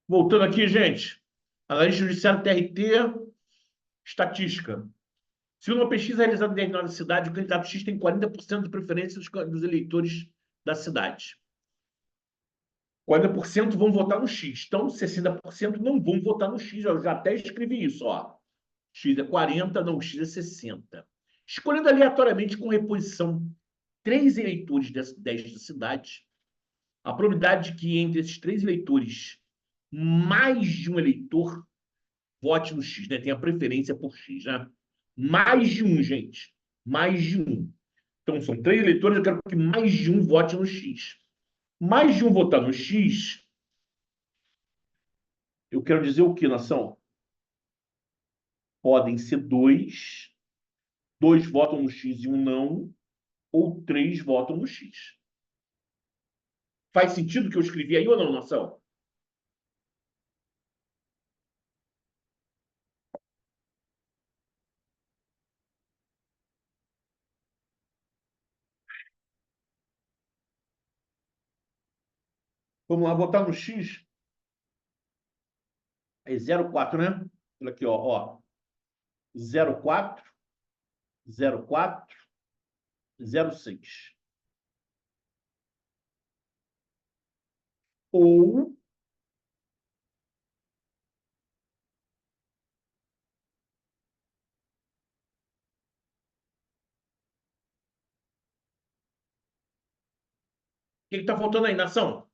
Voltando aqui, gente. Analista judiciário TRT, estatística. Segundo uma pesquisa realizada em determinada cidade, o candidato X tem 40% de preferência dos eleitores da cidade. 40% vão votar no X. Então, 60% não vão votar no X. Eu já até escrevi isso, ó. X é 40, não, X é 60. Escolhendo aleatoriamente com reposição 3 eleitores desta cidade, a probabilidade de que entre esses 3 eleitores, mais de um eleitor vote no X, né? Tem a preferência por X, né? Mais de um, gente. Mais de um. Então, são 3 eleitores, eu quero que mais de um vote no X. Mais de um votar no X, eu quero dizer o que, nação? Podem ser dois votam no X e um não, ou 3 votam no X. Faz sentido o que eu escrevi aí ou não, nação? Vamos lá, votar no X. É 0,4, né? Olha aqui, ó. 0,4, 0,4, 0,6. Ou o que está faltando aí, nação?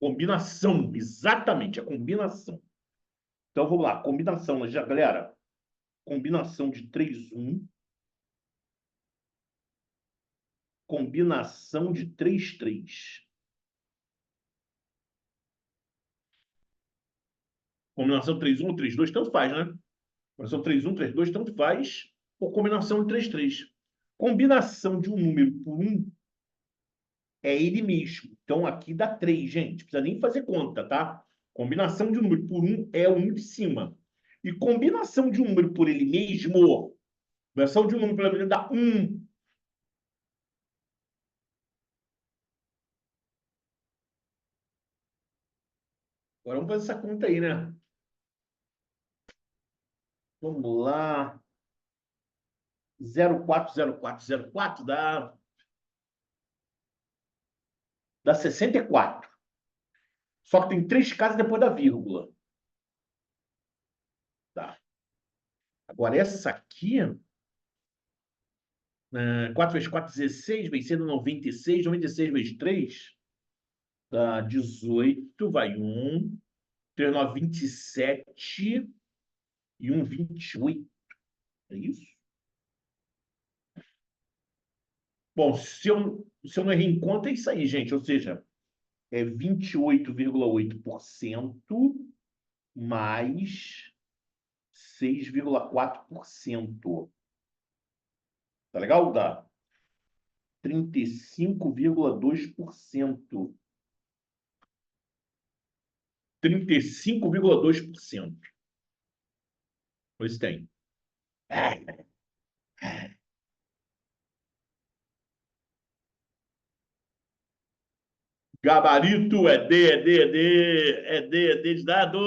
Combinação, exatamente, a combinação. Então vamos lá, combinação, já, galera. Combinação de 3 1, combinação de 3 3. Combinação 3 1 ou 3 2, tanto faz, né? Combinação 3 1 3 2, tanto faz, ou combinação de 3 3. Combinação de um número por um é ele mesmo. Então aqui dá 3, gente. Não precisa nem fazer conta, tá? Combinação de um número por um é o um de cima. E combinação de um número por ele mesmo, combinação de um número por ele mesmo dá 1. Agora vamos fazer essa conta aí, né? Vamos lá. 0,40404 dá 64. Só que tem 3 casas depois da vírgula. Tá. Agora, essa aqui, 4 vezes 4, 16, vencendo 96, 96 vezes 3, dá 18, vai 1, 3, 9, 27 e 1, 28. É isso? Bom, se eu não errei em conta, é isso aí, gente. Ou seja, é 28,8% mais 6,4%. Tá legal? Dá 35,2%. 35,2%. Pois tem. Gabarito é D, é D, é D, é D, é D de dado.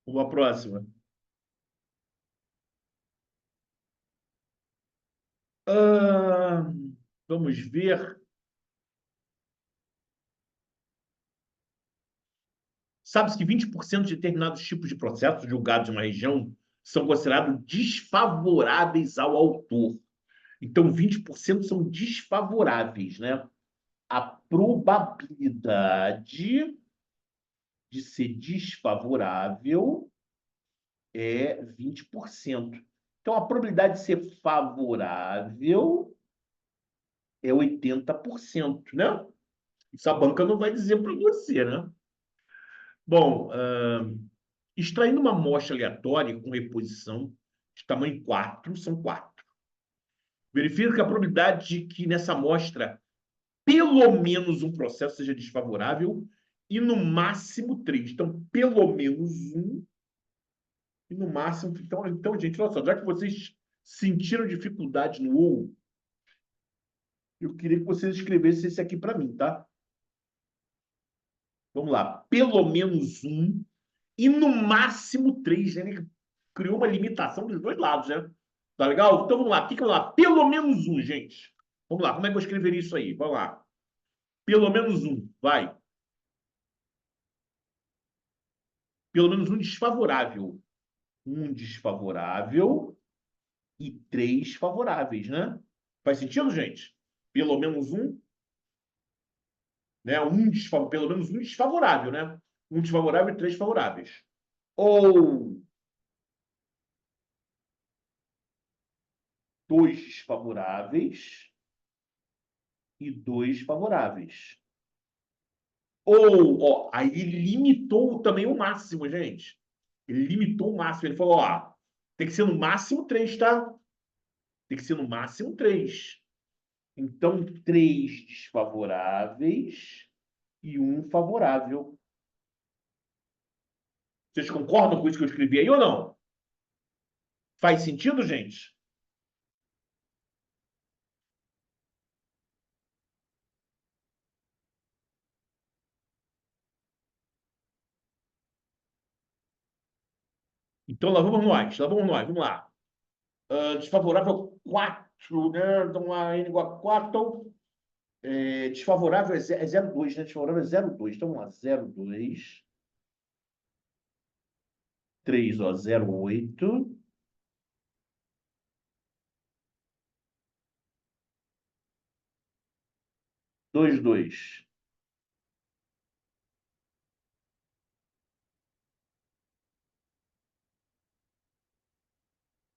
Uma próxima. Ah, vamos ver. Sabe-se que 20% de determinados tipos de processos julgados em uma região são considerados desfavoráveis ao autor. Então, 20% são desfavoráveis, né? A probabilidade de ser desfavorável é 20%. Então, a probabilidade de ser favorável é 80%, né? Isso a banca não vai dizer para você, né? Bom, extraindo uma amostra aleatória com reposição de tamanho 4, são 4. Verifica que a probabilidade de que nessa amostra pelo menos um processo seja desfavorável e no máximo três. Então, pelo menos um e no máximo. Então, gente, olha só, já que vocês sentiram dificuldade no ou, eu queria que vocês escrevessem esse aqui para mim, tá? Vamos lá. Pelo menos um e no máximo três, né? Ele criou uma limitação dos dois lados, né? Tá legal? Então vamos lá. O que que vamos lá? Pelo menos um, gente. Vamos lá. Como é que eu escreveria isso aí? Vamos lá. Pelo menos um. Vai. Pelo menos um desfavorável. Um desfavorável e três favoráveis, né? Faz sentido, gente? Pelo menos um, né? Pelo menos um desfavorável, né? Um desfavorável e três favoráveis. Ou dois desfavoráveis e dois favoráveis. Ou, ó, aí ele limitou também o máximo, gente. Ele limitou o máximo. Ele falou, ó, tem que ser no máximo três, tá? Tem que ser no máximo três. Então, três desfavoráveis e um favorável. Vocês concordam com isso que eu escrevi aí ou não? Faz sentido, gente? Então, lá vamos nós, vamos lá. Desfavorável 4, né? Então, a n igual a 4. Desfavorável é 0,2, né? Desfavorável é 0,2. Então, vamos lá, 0,2. 3, ó, 0,8. 2,2.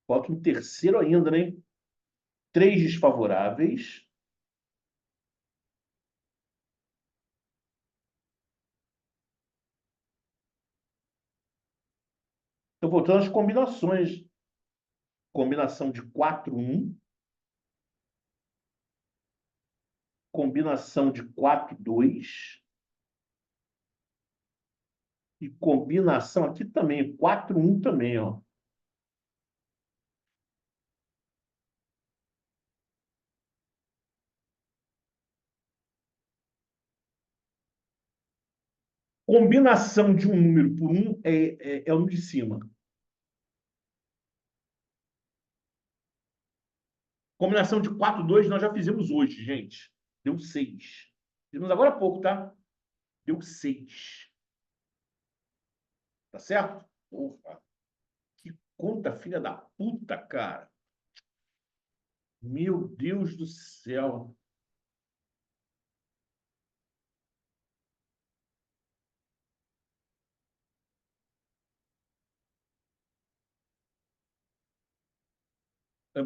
Falta um terceiro ainda, né? 3 desfavoráveis. Estou voltando às combinações. Combinação de 4, 1. Combinação de 4, 2. E combinação aqui também, 4, 1 também, ó. Combinação de um número por um é o de cima. Combinação de 4, 2 nós já fizemos hoje, gente. Deu 6. Fizemos agora há pouco, tá? Deu 6. Tá certo? Porra, que conta filha da puta, cara. Meu Deus do céu.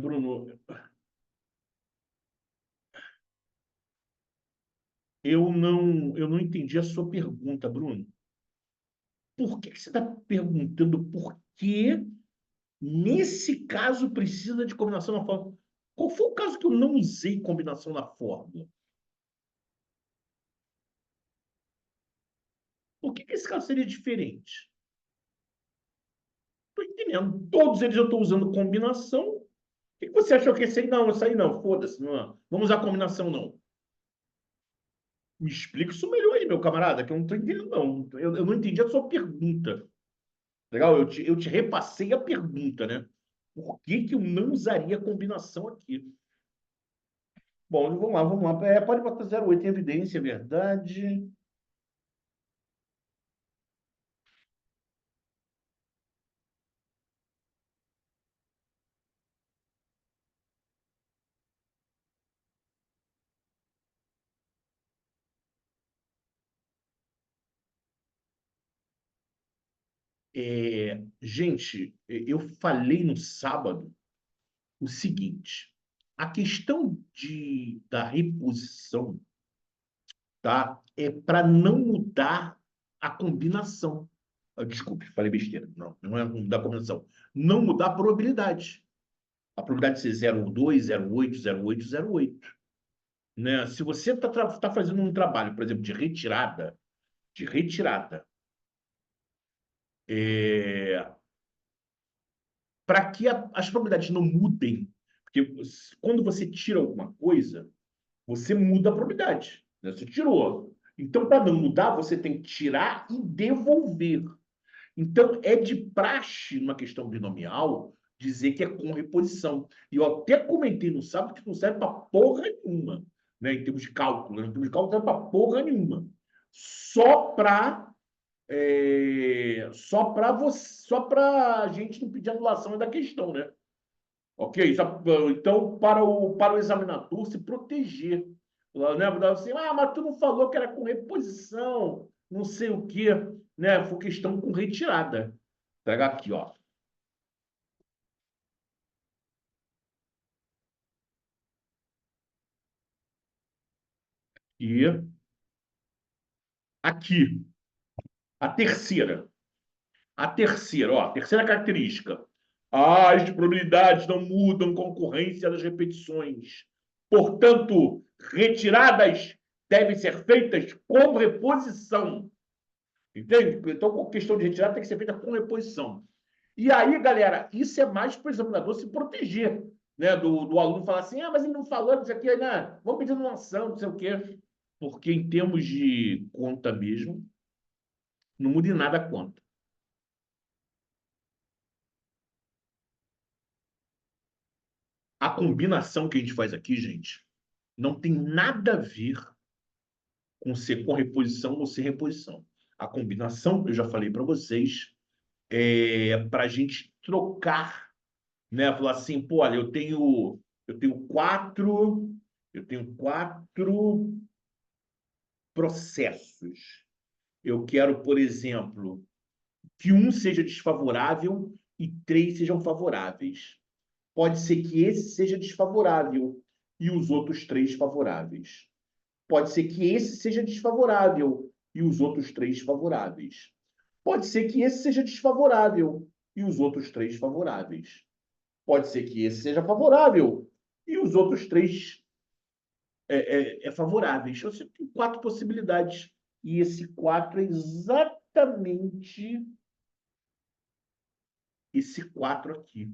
Bruno, eu não entendi a sua pergunta, Bruno. Por que que você está perguntando por que, nesse caso, precisa de combinação na fórmula? Qual foi o caso que eu não usei combinação na fórmula? Por que que esse caso seria diferente? Estou entendendo. Todos eles eu estou usando combinação. O que que você achou que esse aí não? Esse aí não, foda-se, não. Vamos usar combinação, não. Me explica isso melhor aí, meu camarada, que eu não estou entendendo, não. Eu não entendi a sua pergunta. Legal? Eu te repassei a pergunta, né? Por que que eu não usaria combinação aqui? Bom, vamos lá, vamos lá. Pode botar 0,8 em evidência, é verdade. Gente, eu falei no sábado o seguinte: a questão da reposição, tá? É para não mudar a combinação. Desculpe, falei besteira. Não, não é mudar a combinação. Não mudar a probabilidade. A probabilidade de ser 0,2, 0,8, 0,8, 0,8. né? Se você tá fazendo um trabalho, por exemplo, de retirada, para que as propriedades não mudem, porque quando você tira alguma coisa, você muda a propriedade, né? Você tirou. Então, para não mudar, você tem que tirar e devolver. Então, é de praxe, numa questão binomial, dizer que é com reposição. E eu até comentei no sábado que não serve para porra nenhuma, né? Em termos de cálculo. Né? Em termos de cálculo, não serve para porra nenhuma. Só para só para a gente não pedir anulação da questão, né? Ok? Então, para o examinador se proteger. Né? Assim, mas tu não falou que era com reposição, não sei o quê, né? Foi questão com retirada. Pega aqui, ó. E aqui, a terceira. A terceira, ó, a terceira característica. As probabilidades não mudam com ocorrência das repetições. Portanto, retiradas devem ser feitas com reposição. Entende? Então, a questão de retirada tem que ser feita com reposição. E aí, galera, isso é mais para o examinador se proteger, né? Do aluno falar assim, mas ele não falou isso aqui, né? Vamos pedir uma ação, não sei o quê. Porque em termos de conta mesmo, não muda em nada a conta. A combinação que a gente faz aqui, gente, não tem nada a ver com ser com reposição ou sem reposição. A combinação, eu já falei para vocês, é para a gente trocar, né? Falar assim, pô, olha, eu tenho quatro processos. Eu quero, por exemplo, que um seja desfavorável e três sejam favoráveis. Pode ser que esse seja desfavorável e os outros três favoráveis. Pode ser que esse seja desfavorável e os outros três favoráveis. Pode ser que esse seja desfavorável e os outros três favoráveis. Pode ser que esse seja favorável e os outros três favoráveis. Eu tenho quatro possibilidades. E esse quatro é exatamente esse quatro aqui.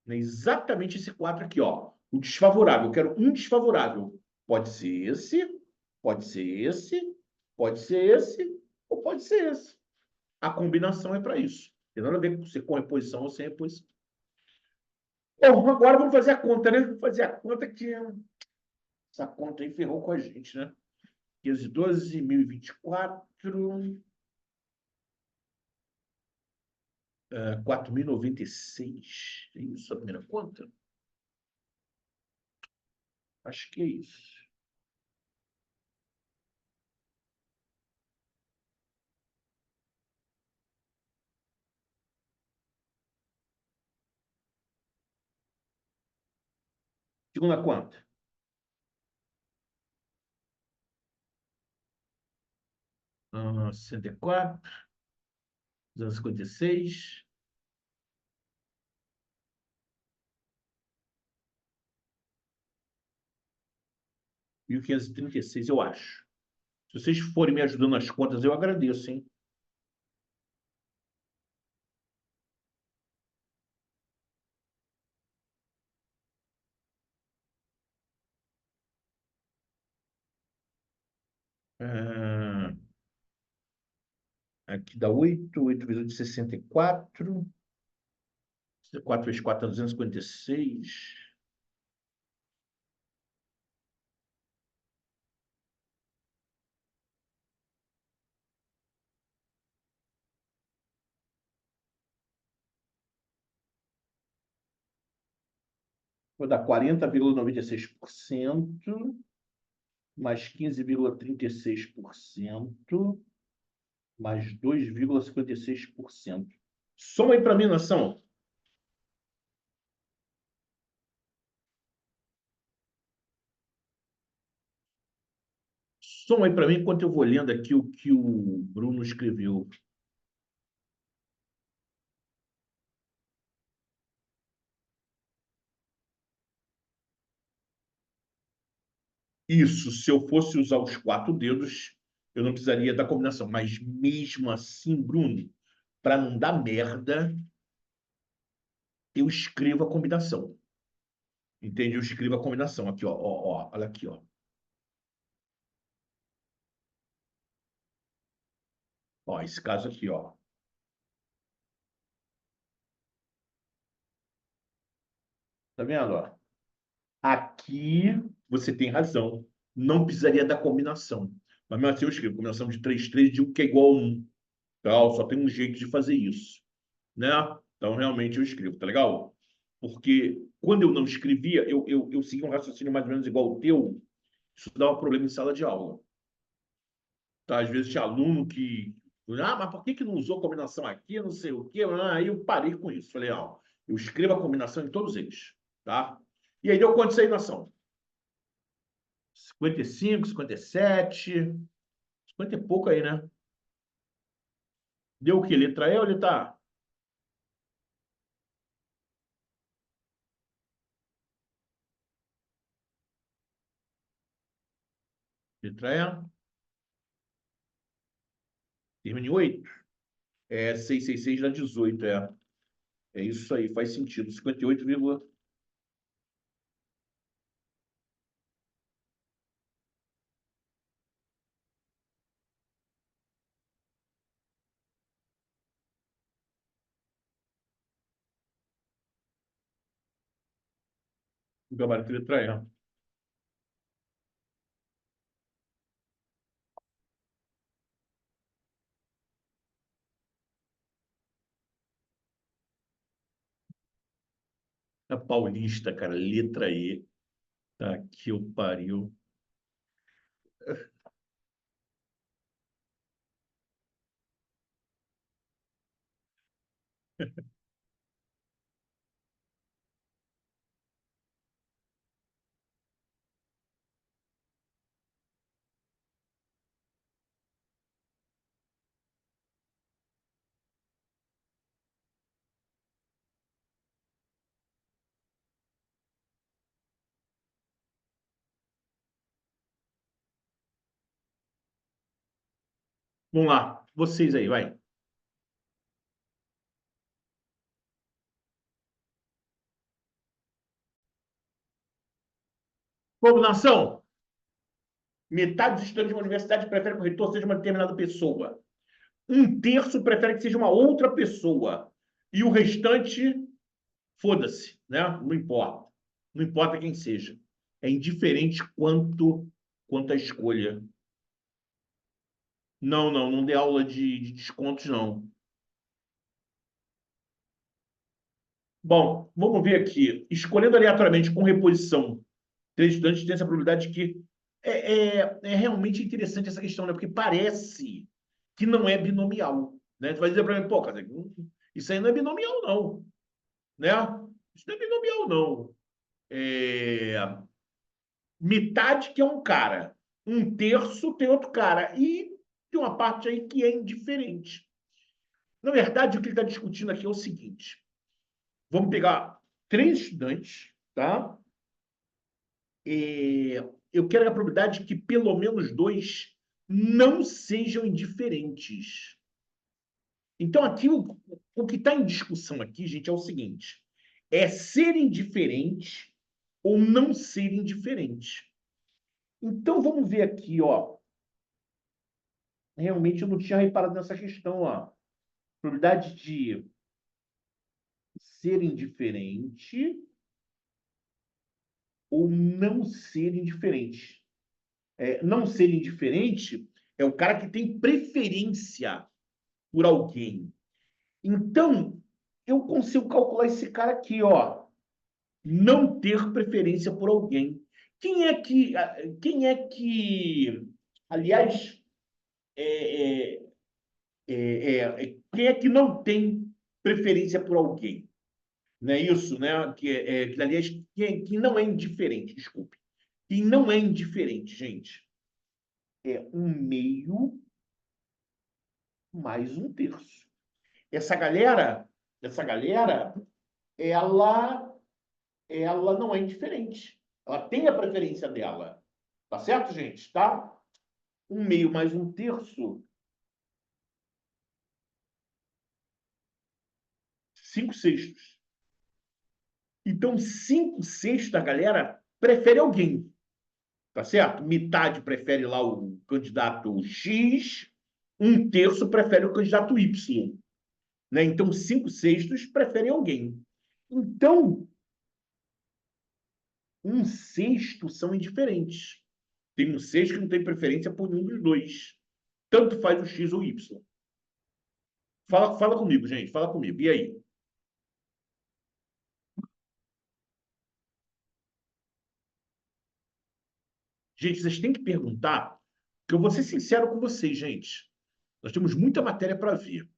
É exatamente esse quatro aqui, ó. O desfavorável. Eu quero um desfavorável. Pode ser esse, pode ser esse, pode ser esse, ou pode ser esse. A combinação é para isso. Tem nada a ver com ser com reposição ou sem reposição. Bom, agora vamos fazer a conta, né? Vamos fazer a conta que essa conta aí ferrou com a gente, né? 512, 1024, 4.096. É isso a primeira conta? Acho que é isso. Segunda conta. 64, 256. Mil quinhentos e trinta e seis, eu acho. Se vocês forem me ajudando nas contas, eu agradeço, hein? Ah, aqui dá 8, 8 vezes 8, 64. 4 vezes 4 dá 256. Vou dar 40,96% mais 15,36% mais 2,56%. Soma aí para mim, nação. Soma aí para mim enquanto eu vou lendo aqui o que o Bruno escreveu. Isso, se eu fosse usar os 4 dedos, eu não precisaria da combinação. Mas mesmo assim, Bruno, para não dar merda, eu escrevo a combinação. Entende? Eu escrevo a combinação aqui, ó, olha aqui, ó. Ó, esse caso aqui, ó. Tá vendo, ó? Aqui você tem razão. Não precisaria da combinação. Mas mesmo assim eu escrevo combinação de 3 3 de 1 que é igual a 1. Tá? Só tem um jeito de fazer isso, né? Então, realmente, eu escrevo, tá legal? Porque quando eu não escrevia, eu seguia um raciocínio mais ou menos igual ao teu, isso dava problema em sala de aula. Tá? Às vezes tinha aluno que, mas por que que não usou combinação aqui, não sei o quê? Aí eu parei com isso. Falei, ó, eu escrevo a combinação em todos eles, tá? E aí deu quanto isso aí, nação? 55, 57, 50 e pouco aí, né? Deu o quê? Letra E ou letra A? Letra E, termina em 8. É 666 dá 18, é. É isso aí, faz sentido. 58, o gabarito letra E. A Paulista, cara, letra E. Tá que o pariu. Vamos lá, vocês aí, vai. Combinação. Metade dos estudantes de uma universidade prefere que o reitor seja uma determinada pessoa. Um terço prefere que seja uma outra pessoa. E o restante, foda-se, né? Não importa. Não importa quem seja. É indiferente quanto à escolha. Não, não, não dê aula de descontos, não. Bom, vamos ver aqui. Escolhendo aleatoriamente com reposição, 3 estudantes têm essa probabilidade de que é realmente interessante essa questão, né? Porque parece que não é binomial, né? Tu vai dizer para mim, pô, cara, isso aí não é binomial, não, né? Isso não é binomial, não. É, metade que é um cara, um terço tem outro cara, e tem uma parte aí que é indiferente. Na verdade, o que ele está discutindo aqui é o seguinte: vamos pegar 3 estudantes, tá? Eu quero a probabilidade de que pelo menos dois não sejam indiferentes. Então, aqui, o que está em discussão aqui, gente, é o seguinte: é ser indiferente ou não ser indiferente. Então, vamos ver aqui, ó. Realmente, eu não tinha reparado nessa questão, ó. Probabilidade de ser indiferente ou não ser indiferente. Não ser indiferente é o cara que tem preferência por alguém. Então, eu consigo calcular esse cara aqui, ó. Não ter preferência por alguém. Aliás, é, é, quem é que não tem preferência por alguém? Não é isso, né? Aliás, quem não é indiferente, desculpe. Quem não é indiferente, gente, é um meio mais um terço. Essa galera, essa galera, ela, ela não é indiferente. Ela tem a preferência dela. Tá certo, gente? Tá? Um meio mais um terço, 5/6. Então, 5/6 da galera prefere alguém, tá certo? Metade prefere lá o candidato X, um terço prefere o candidato Y, né? Então, 5/6 preferem alguém. Então, um sexto são indiferentes. Tem um sexto que não tem preferência por nenhum dos dois. Tanto faz o X ou o Y. Fala comigo, gente. Fala comigo. E aí? Gente, vocês têm que perguntar, porque eu vou ser sincero com vocês, gente. Nós temos muita matéria para ver.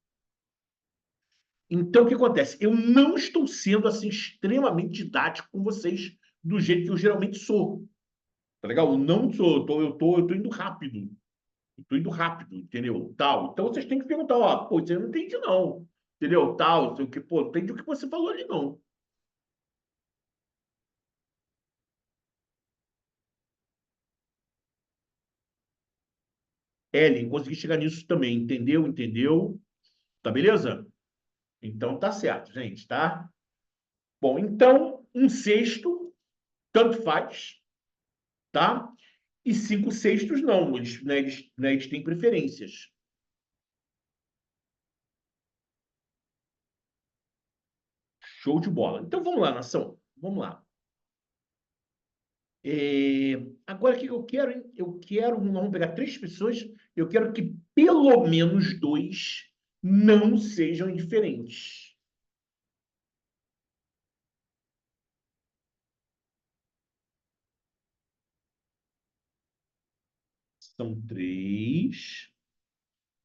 Então, o que acontece? Eu não estou sendo assim extremamente didático com vocês do jeito que eu geralmente sou. Tá legal? Eu não sou, eu tô indo rápido. Eu tô indo rápido, entendeu? Tal. Então vocês têm que perguntar, ó, pô, você não entende, não. Entendeu? Tal, sei o que, pô, não entendi o que você falou ali, não. Ellen, consegui chegar nisso também, entendeu? Entendeu? Tá beleza? Então tá certo, gente, tá? Bom, então, um sexto, tanto faz, tá? E 5/6 não, eles têm preferências. Show de bola. Então vamos lá, nação. Vamos lá. É, agora o que eu quero, hein? Eu quero, vamos pegar três pessoas, eu quero que pelo menos dois não sejam indiferentes. São três.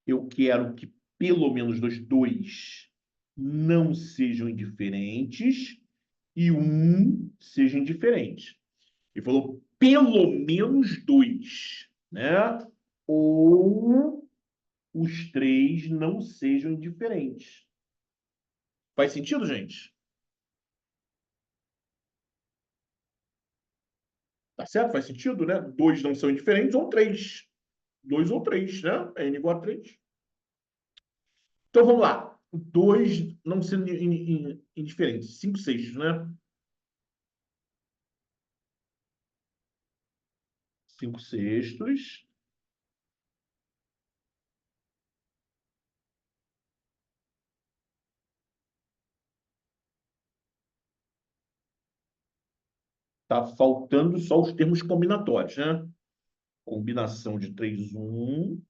Eu quero que pelo menos dois não sejam indiferentes e um seja indiferente. Ele falou pelo menos dois, né? Ou os três não sejam indiferentes. Faz sentido, gente? Tá certo? Faz sentido, né? Dois não são indiferentes ou três. Dois ou três, né? N igual a três. Então vamos lá. Dois não sendo indiferentes. 5/6, né? 5/6. Tá faltando só os termos combinatórios, né? Combinação de 3/1,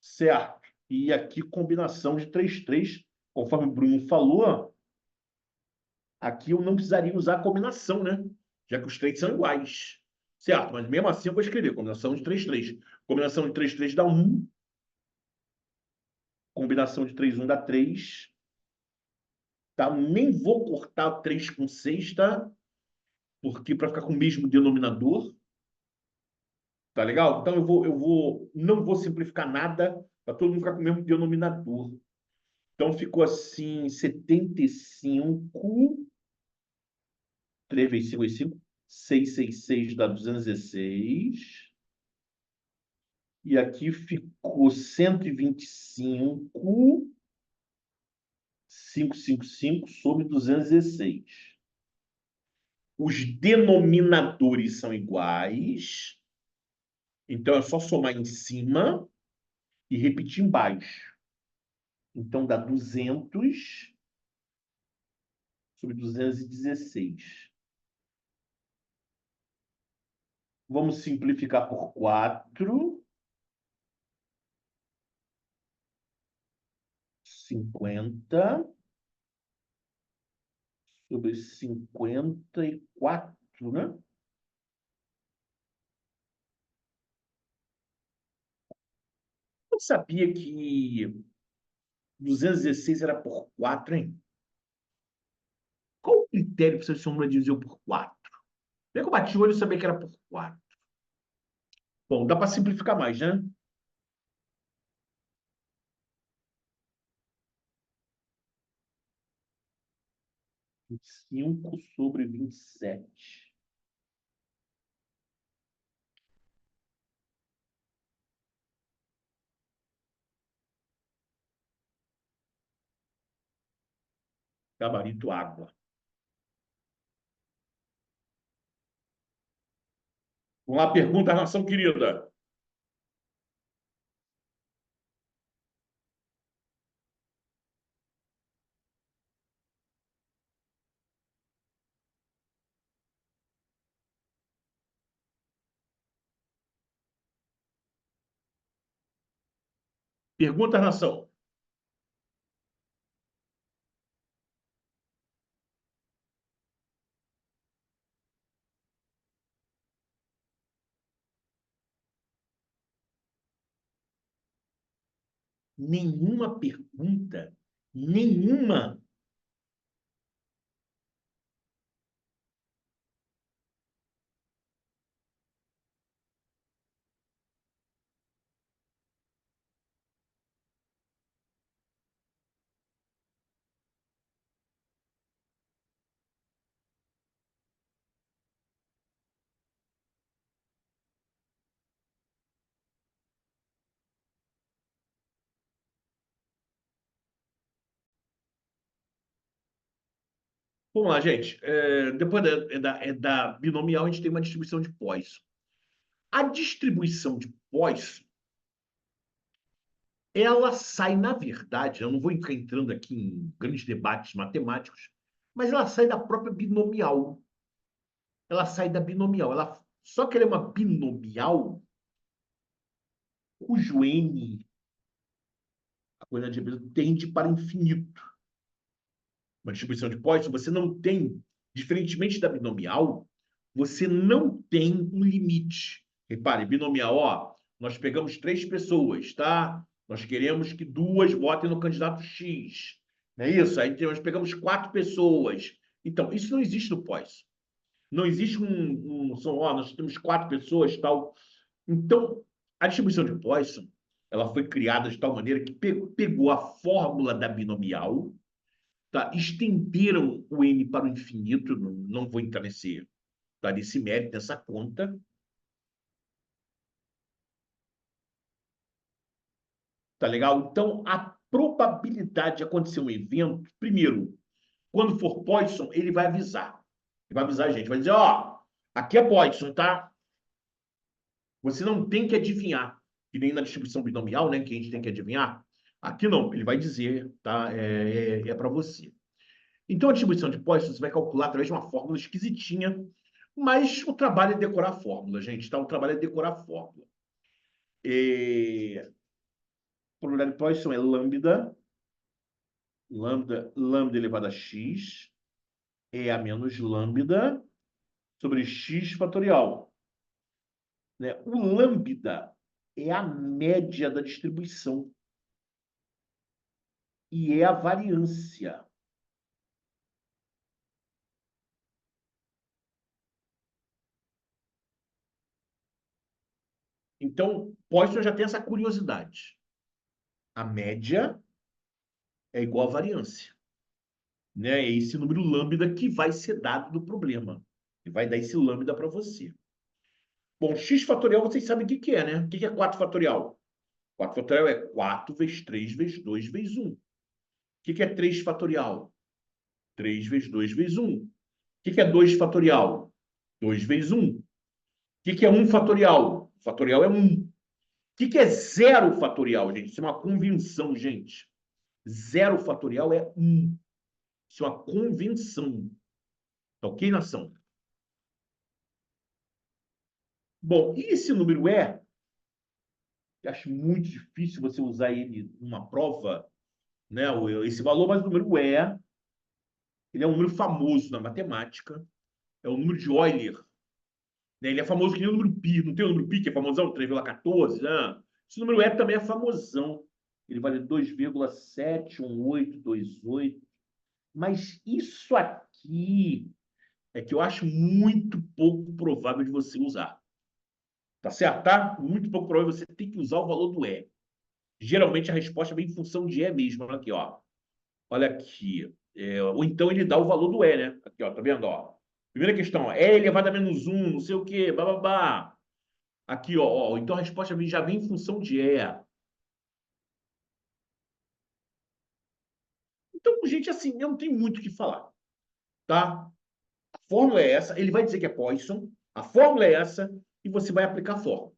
certo. E aqui combinação de 3/3, conforme o Bruno falou, aqui eu não precisaria usar a combinação, né? Já que os três são iguais. Certo, mas mesmo assim eu vou escrever combinação de 3/3. Combinação de 3/3 dá um. Combinação de 3/1 dá 3. Tá? Nem vou cortar 3 com 6, tá? Porque para ficar com o mesmo denominador. Tá legal? Então não vou simplificar nada para todo mundo ficar com o mesmo denominador. Então ficou assim, 75, 3 vezes 5 vezes 5, 666 dá 216. E aqui ficou 125, 555 sobre 216. Os denominadores são iguais, então é só somar em cima e repetir embaixo. Então dá 200 sobre 216. Vamos simplificar por 4. 50 sobre 54, né? Eu sabia que 216 era por 4, hein? Qual o critério para você sombra divisor por 4? Bem que eu bati o olho e sabia que era por 4. Bom, dá para simplificar mais, né? 25 sobre 27. Gabarito água. Vamos lá, pergunta, nação querida. Pergunta, nação. Nenhuma pergunta? Nenhuma? Vamos lá, gente. Depois da binomial, a gente tem uma distribuição de Poisson. A distribuição de Poisson, ela sai, na verdade, eu não vou ficar entrando aqui em grandes debates matemáticos, mas ela sai da própria binomial. Ela sai da binomial. Só que ela é uma binomial cujo n, a coisa de tende para infinito. Uma distribuição de Poisson, você não tem, diferentemente da binomial, você não tem um limite. Repare, binomial, ó, nós pegamos 3 pessoas, tá? Nós queremos que 2 votem no candidato X. Não é isso? Aí nós pegamos 4 pessoas. Então, isso não existe no Poisson. Não existe nós temos 4 pessoas, tal. Então, a distribuição de Poisson, ela foi criada de tal maneira que pegou a fórmula da binomial, tá? Estenderam o n para o infinito, não vou entrar nesse mérito, nessa conta. Tá legal? Então, a probabilidade de acontecer um evento, primeiro, quando for Poisson, ele vai avisar. Ele vai avisar a gente, vai dizer, ó, aqui é Poisson, tá? Você não tem que adivinhar, que nem na distribuição binomial, né, que a gente tem que adivinhar. Aqui não, ele vai dizer, tá? É para você. Então, a distribuição de Poisson você vai calcular através de uma fórmula esquisitinha, mas o trabalho é decorar a fórmula, gente, tá? O trabalho é decorar a fórmula. A probabilidade de Poisson é lambda elevado a x, é a menos lambda sobre x fatorial. Né? O lambda é a média da distribuição e é a variância. Então, Poisson já tem essa curiosidade. A média é igual à variância. Né? É esse número lambda que vai ser dado do problema. E vai dar esse lambda para você. Bom, x fatorial vocês sabem o que é, né? O que é 4 fatorial? 4 fatorial é 4 vezes 3 vezes 2 vezes 1. O que é 3 fatorial? 3 vezes 2 vezes 1. O que é 2 fatorial? 2 vezes 1. O que é 1 fatorial? O fatorial é 1. O que é 0 fatorial, gente? Isso é uma convenção, gente. 0 fatorial é 1. Isso é uma convenção. Tá ok, nação? Bom, e esse número é? Eu acho muito difícil você usar ele numa prova, né? Esse valor, mas o número ele é um número famoso na matemática. É o número de Euler. Né? Ele é famoso que nem o número π. Não tem o número π que é famosão? 3,14, né? Esse número também é famosão. Ele vale 2,71828. Mas isso aqui é que eu acho muito pouco provável de você usar. Tá certo? Tá? Muito pouco provável você tem que usar o valor do E. Geralmente a resposta vem em função de E mesmo. Olha aqui, ó. Olha aqui. Ou então ele dá o valor do E, né? Aqui, ó. Tá vendo? Ó. Primeira questão, ó. E elevado a menos 1, não sei o quê, bababá. Aqui, ó. Então a resposta já vem em função de E. Então, gente, assim, eu não tenho muito o que falar, tá? A fórmula é essa, ele vai dizer que é Poisson, a fórmula é essa, e você vai aplicar a fórmula.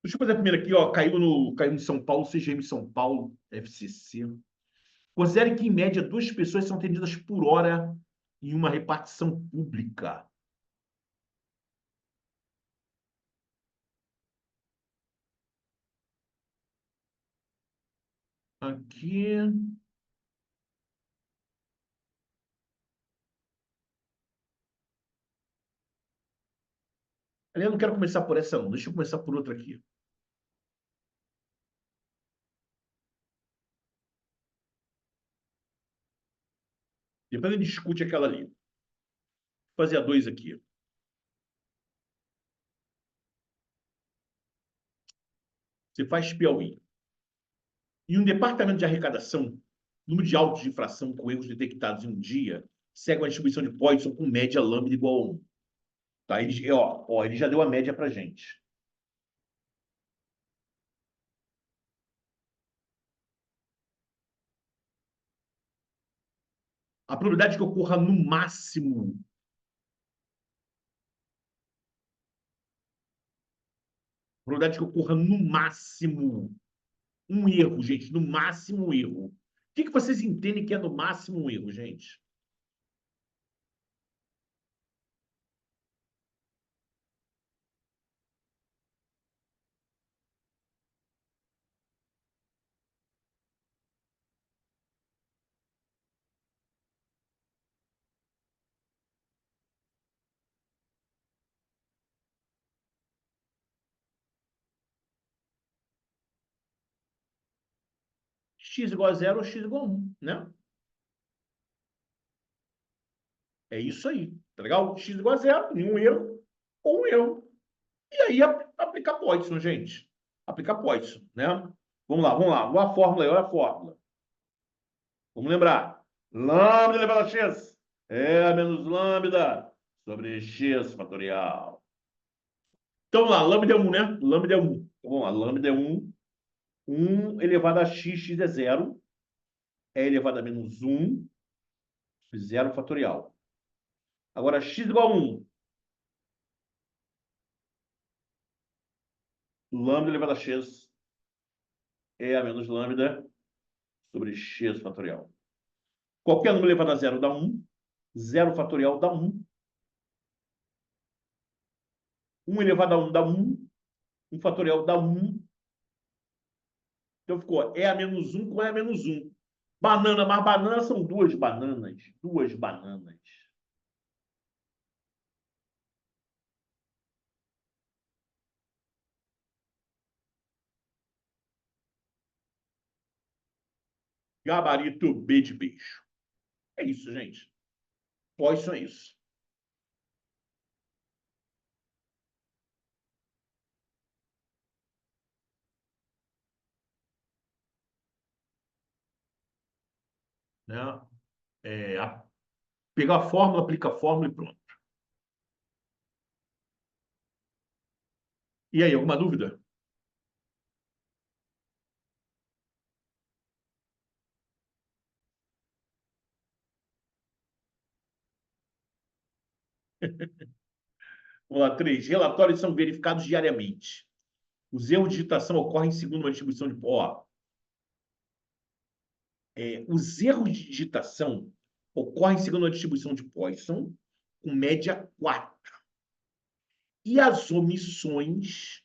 Deixa eu fazer a primeira aqui, ó. Caiu no São Paulo, CGM São Paulo, FCC. Considere que, em média, 2 pessoas são atendidas por hora em uma repartição pública. Aqui. Aliás, eu não quero começar por essa, não. Deixa eu começar por outra aqui. Depois a gente discute aquela ali. Vou fazer a 2 aqui. Você faz Piauí. Em um departamento de arrecadação, o número de autos de infração com erros detectados em um dia segue uma distribuição de Poisson com média lambda igual a 1. Tá? Ele já deu a média para gente. A probabilidade que ocorra no máximo, a probabilidade que ocorra no máximo um erro, gente, no máximo um erro. O que vocês entendem que é no máximo um erro, gente? X igual a 0 ou X igual a 1, né? É isso aí, tá legal? X igual a 0, nenhum erro ou um erro. E aí aplicar Poisson, gente. Aplicar Poisson, né? Vamos lá, vamos lá. Olha a fórmula aí, olha a fórmula. Vamos lembrar. Lambda elevado a x é menos lambda sobre x fatorial. Então, vamos lá. Lambda é 1, né? Lambda é 1. Então, vamos lá. Lambda é 1. 1 elevado a x, x é 0. É elevado a menos 1, 0 fatorial. Agora, x igual a 1. Lambda elevado a x é a menos lambda sobre x fatorial. Qualquer número elevado a 0 dá 1. 0 fatorial dá 1. 1 elevado a 1 dá 1. 1 fatorial dá 1. Então ficou E a menos 1 com E a menos 1. Banana mais banana são 2 bananas. 2 bananas. Gabarito B de beijo. É isso, gente. Poisson é isso. Né? É, pegar a fórmula, aplica a fórmula e pronto. E aí, alguma dúvida? Vamos lá, 3. Relatórios são verificados diariamente. Os erros de digitação ocorrem segundo uma distribuição de... Ó, os erros de digitação ocorrem segundo uma distribuição de Poisson com média 4. E as omissões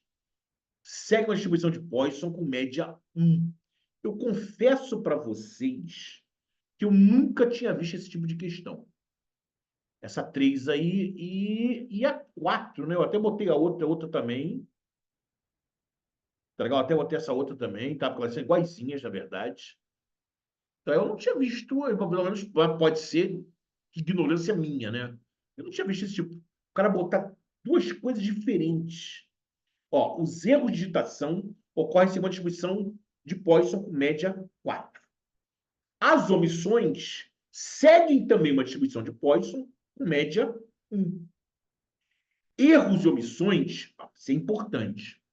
seguem uma distribuição de Poisson com média 1. Eu confesso para vocês que eu nunca tinha visto esse tipo de questão. Essa 3 aí e a 4, né? Eu até botei a outra também. Tá legal? Até botei essa outra também, tá? Porque elas são iguaizinhas, na verdade. Então, eu não tinha visto, pelo menos pode ser ignorância minha, né? Eu não tinha visto esse tipo. O cara botar duas coisas diferentes. Ó, os erros de digitação ocorrem sem uma distribuição de Poisson com média 4. As omissões seguem também uma distribuição de Poisson com média 1. Erros e omissões, isso é importante,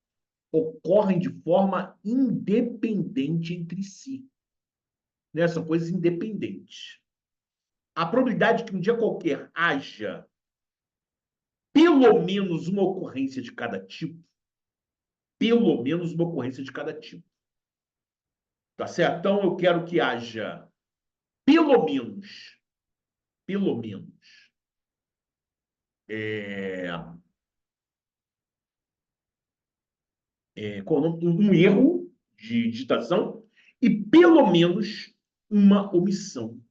ocorrem de forma independente entre si. Né? São coisas independentes. A probabilidade de que um dia qualquer haja pelo menos uma ocorrência de cada tipo, pelo menos uma ocorrência de cada tipo. Tá certo? Então, eu quero que haja pelo menos, é, um erro de digitação e pelo menos uma omissão.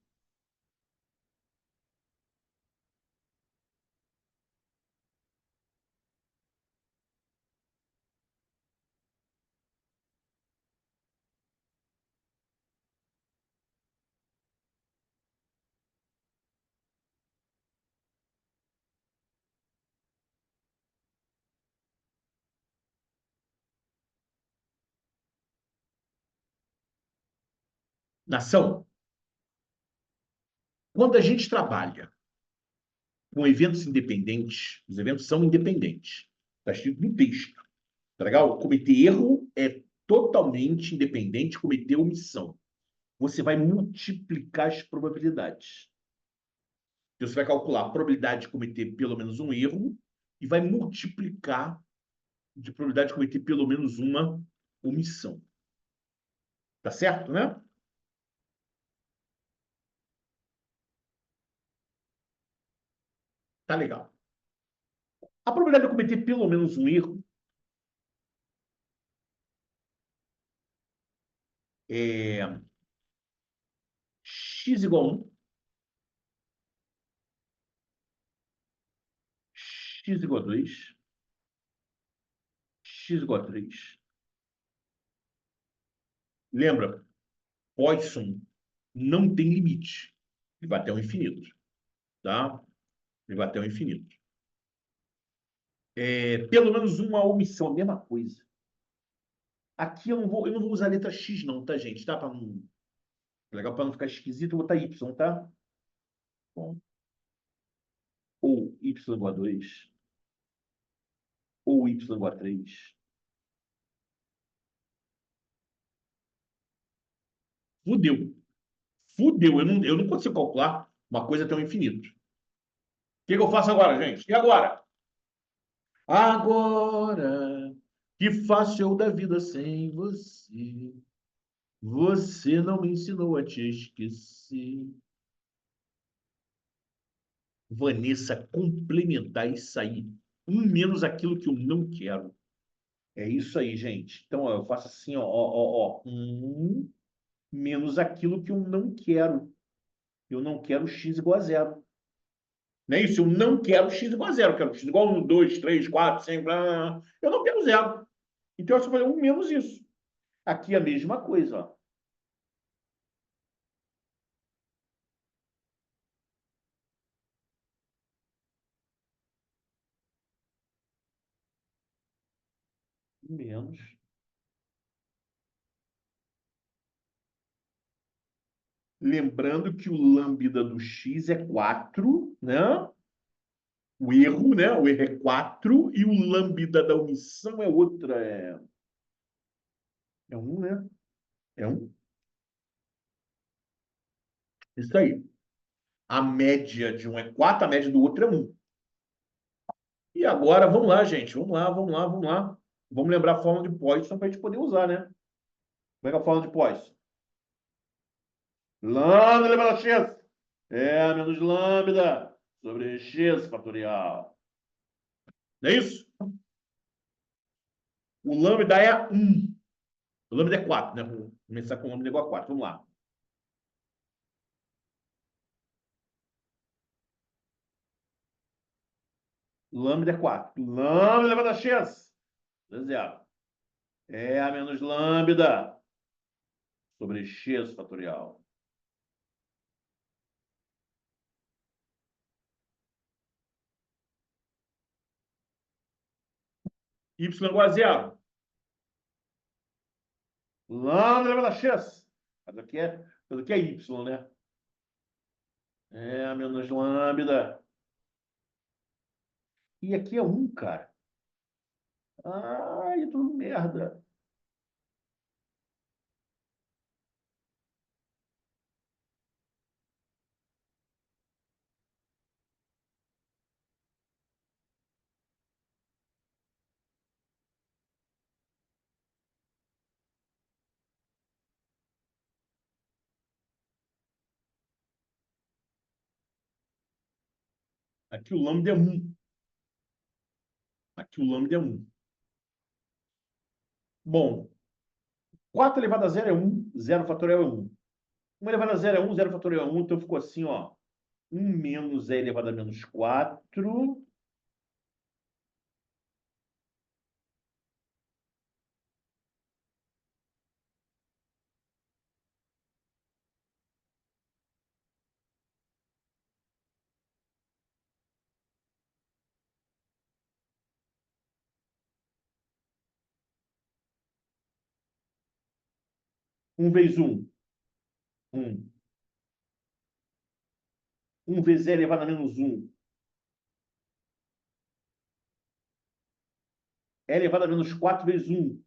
Nação, quando a gente trabalha com eventos independentes, os eventos são independentes. Está escrito no texto. Tá legal? Cometer erro é totalmente independente de cometer omissão. Você vai multiplicar as probabilidades. Então, você vai calcular a probabilidade de cometer pelo menos um erro e vai multiplicar a probabilidade de cometer pelo menos uma omissão. Tá certo, né? Tá legal. A probabilidade de cometer pelo menos um erro é x igual a 1, x igual a 2, x igual a 3. Lembra, Poisson não tem limite. Ele vai até o infinito. Tá? Ele vai até o infinito. Pelo menos uma omissão, a mesma coisa. Aqui eu não vou usar a letra X, não, tá, gente? Tá? Legal, para não ficar esquisito, eu vou botar Y, tá? Bom. Ou Y igual a 2, ou Y igual a 3. Fudeu. Fudeu. Eu não consigo calcular uma coisa até o infinito. O que eu faço agora, gente? E agora? Agora, que faço eu da vida sem você? Você não me ensinou a te esquecer. Vanessa, complementar e sair. Um menos aquilo que eu não quero. É isso aí, gente. Então, ó, eu faço assim, ó. Menos aquilo que eu não quero. Eu não quero x igual a zero. Não é isso? Eu não quero x igual a zero. Eu quero x igual a 1, 2, 3, 4, 5. Blá, blá, blá. Eu não quero zero. Então, eu só fazer um menos isso. Aqui é a mesma coisa, ó. Menos. Lembrando que o lambda do x é 4, né? O erro, né? O erro é 4 e o lambda da omissão é outra. É 1, né? É 1. Isso aí. A média de um é 4, a média do outro é 1. E agora, vamos lá, gente. Vamos lá. Vamos lembrar a fórmula de Poisson para a gente poder usar, né? Como é que é a fórmula de Poisson? Lambda elevado a x. Menos lambda sobre x fatorial. Não é isso? O lambda é 1. O lambda é 4, né? Vou começar com o lambda igual a 4. Vamos lá. Lambda é 4. Lambda elevado a x. É zero. A menos lambda sobre x fatorial. Y igual a zero. Lambda elevado a x. Mas aqui é y, né? É, menos lambda. E aqui é um, cara. Ai, tudo merda. Aqui o lambda é um. Aqui o lambda é um. Bom, 4 elevado a zero é um, zero fatorial é um. 1 elevado a zero é um, zero fatorial é um. Então ficou assim, ó. Um menos e elevado a menos 4. Um vezes um. Um. 1 vezes e elevado a menos um. É elevado a menos 4 vezes um.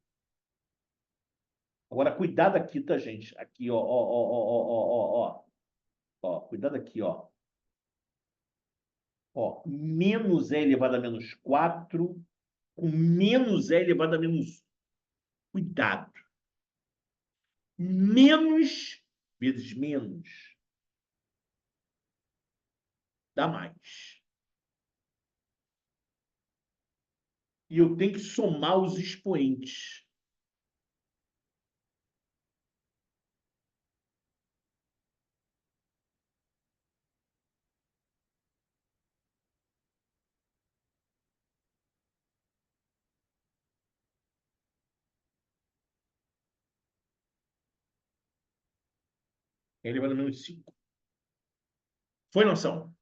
Agora, cuidado aqui, tá, gente? Aqui, ó, ó, ó, ó, ó, ó, ó. Ó, cuidado aqui, ó. Ó, menos e elevado a menos 4 com menos e elevado a menos 1. Cuidado. Menos vezes menos dá mais. E eu tenho que somar os expoentes. E elevado a menos 5. Foi noção?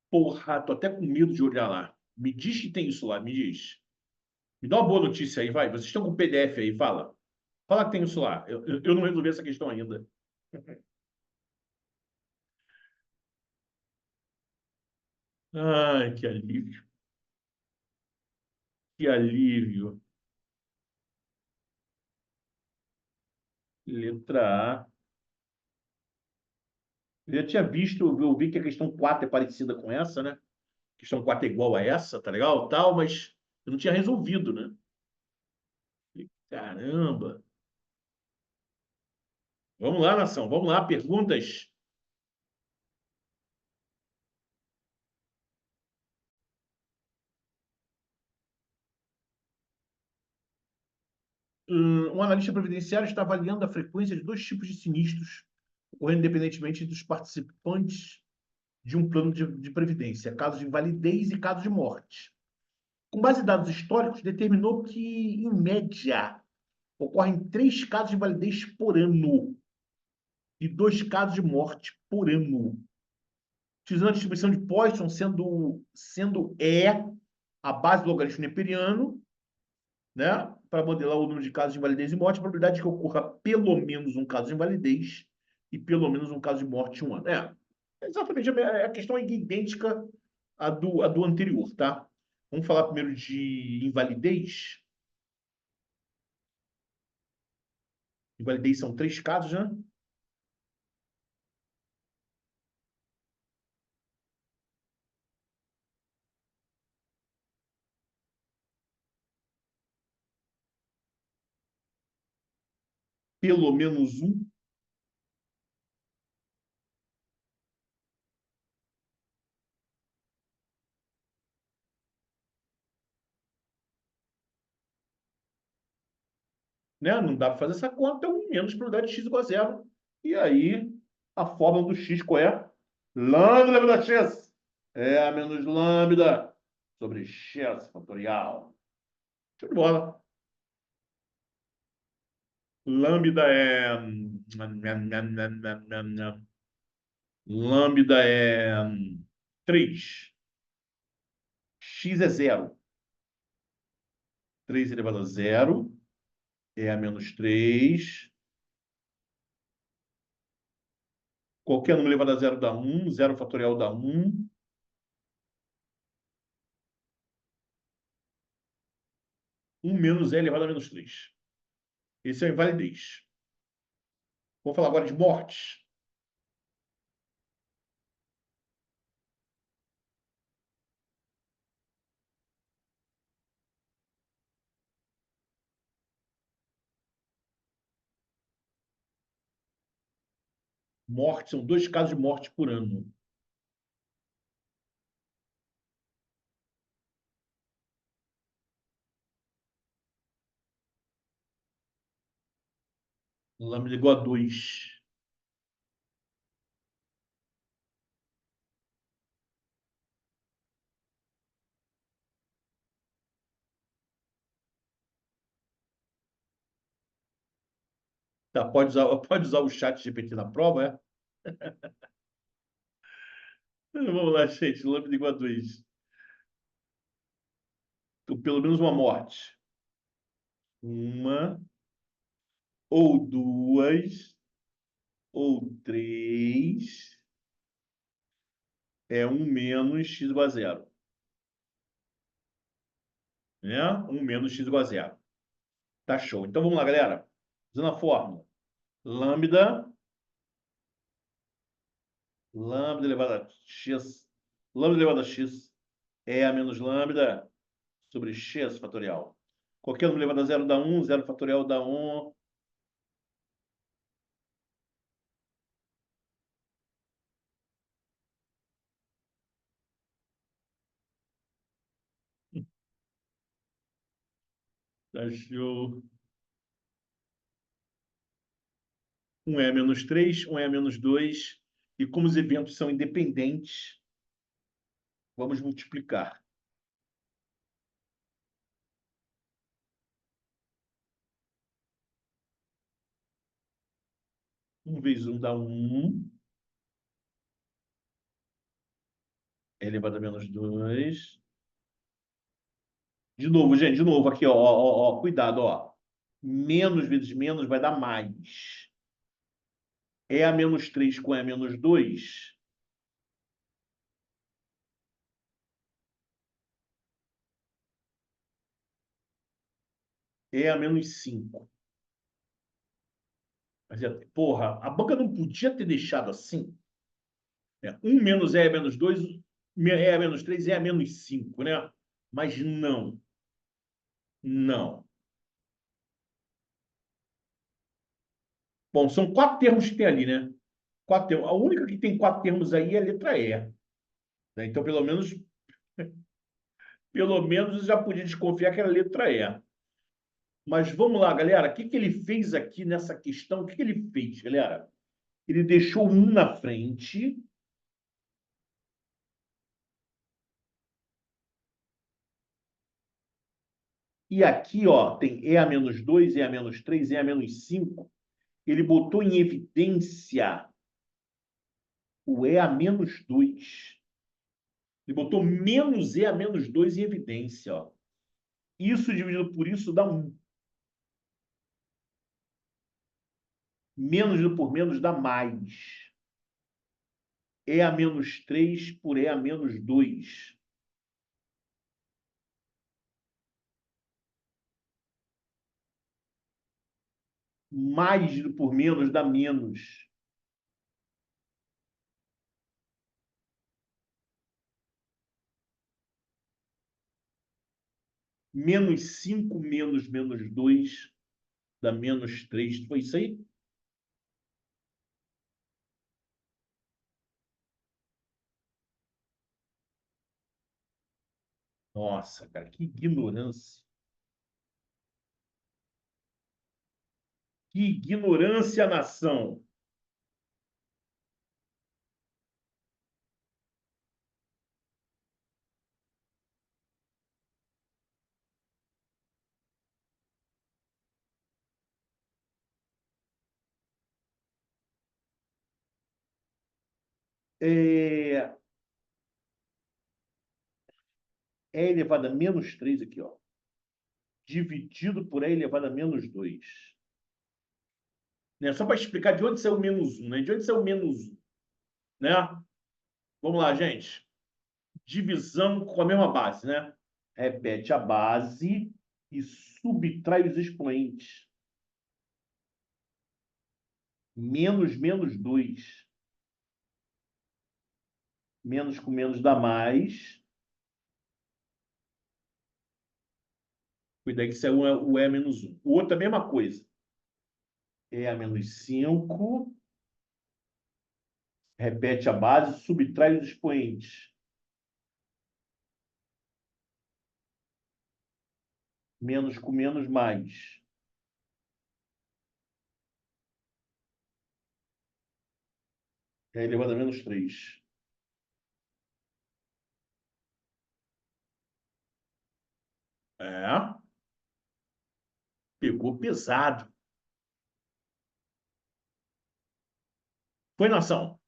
Porra, tô até com medo de olhar lá. Me diz que tem isso lá, me diz. Me dá uma boa notícia aí, vai. Vocês estão com o PDF aí, fala. Fala que tem isso lá. Eu não resolvi essa questão ainda. Ai, que alívio. Que alívio. Letra A. Eu já tinha visto, eu vi que a questão 4 é parecida com essa, né? A questão 4 é igual a essa, tá legal? Tal, mas eu não tinha resolvido, né? Caramba. Vamos lá, nação. Vamos lá. Perguntas. Um analista previdenciário está avaliando a frequência de dois tipos de sinistros ocorrendo independentemente dos participantes de um plano de previdência, casos de invalidez e casos de morte. Com base em dados históricos, determinou que, em média, ocorrem 3 casos de invalidez por ano e 2 casos de morte por ano. Utilizando a distribuição de Poisson sendo E a base do logaritmo neperiano, né, para modelar o número de casos de invalidez e morte, a probabilidade de que ocorra pelo menos um caso de invalidez e pelo menos um caso de morte em um ano. Exatamente, a questão é idêntica à do anterior, tá? Vamos falar primeiro de invalidez. Invalidez são 3 casos, né? Pelo menos um, né? Não dá para fazer essa conta, então menos probabilidade de x igual a zero. E aí, a fórmula do x qual é? Lambda vezes x. É a menos lambda sobre x fatorial. Show de bola. Lambda é. Lambda é 3. X é zero. 3 elevado a zero é a menos 3. Qualquer número elevado a zero dá 1. Zero fatorial dá 1. 1 menos é elevado a menos 3. Esse é a invalidez. Vou falar agora de mortes. Mortes são 2 casos de morte por ano. Lambda igual a 2. Tá, pode usar o chat GPT na prova, é? Vamos lá, gente. Lambda igual a 2. Então, pelo menos uma morte. Uma, ou duas, ou três, é 1 menos x igual a zero. Né? 1 menos x igual a zero. Tá show. Então vamos lá, galera. Usando a fórmula. Lambda, lambda elevado a x, lambda elevado a x é a menos lambda sobre x fatorial. Qualquer número elevado a zero dá 1, zero fatorial dá 1. Tá show. 1 é a menos 3, 1 é a menos 2. E como os eventos são independentes, vamos multiplicar. 1 vezes 1 dá 1. É elevado a menos 2. De novo, gente, de novo aqui, ó, cuidado, ó. Menos vezes menos vai dar mais. É a menos 3 com E a menos 2. É a menos 5. Mas, porra, a banca não podia ter deixado assim. Né? 1 menos E a menos 2, E a menos 3, E a menos 5, né? Mas não, não. Bom, são 4 termos que tem ali, né? 4 termos. A única que tem 4 termos aí é a letra E. Né? Então, pelo menos eu já podia desconfiar que era a letra E. Mas vamos lá, galera. O que que ele fez aqui nessa questão? O que que ele fez, galera? Ele deixou um na frente. E aqui, ó, tem E a menos 2, E a menos 3, E a menos 5. Ele botou em evidência o E a menos 2. Ele botou menos E a menos 2 em evidência, ó. Isso dividido por isso dá 1. Menos dividido por menos dá mais. E a menos 3 por E a menos 2. Mais dividido por menos dá menos. Menos 5 menos menos 2 dá menos 3. Foi isso aí? Nossa, cara, que ignorância. Que ignorância, nação. é, E elevado a menos 3 aqui, ó, dividido por E elevado a menos 2. Né? Só para explicar de onde saiu o menos 1, né? De onde saiu o menos 1, né? Vamos lá, gente. Divisão com a mesma base, né? Repete a base e subtrai os expoentes. Menos menos 2. Menos com menos dá mais. Cuidado que isso é o E menos 1. O outro é a mesma coisa. E a menos 5. Repete a base, subtrai os expoentes. Menos com menos, mais. É elevado a menos 3. É, pegou pesado. Foi, nação?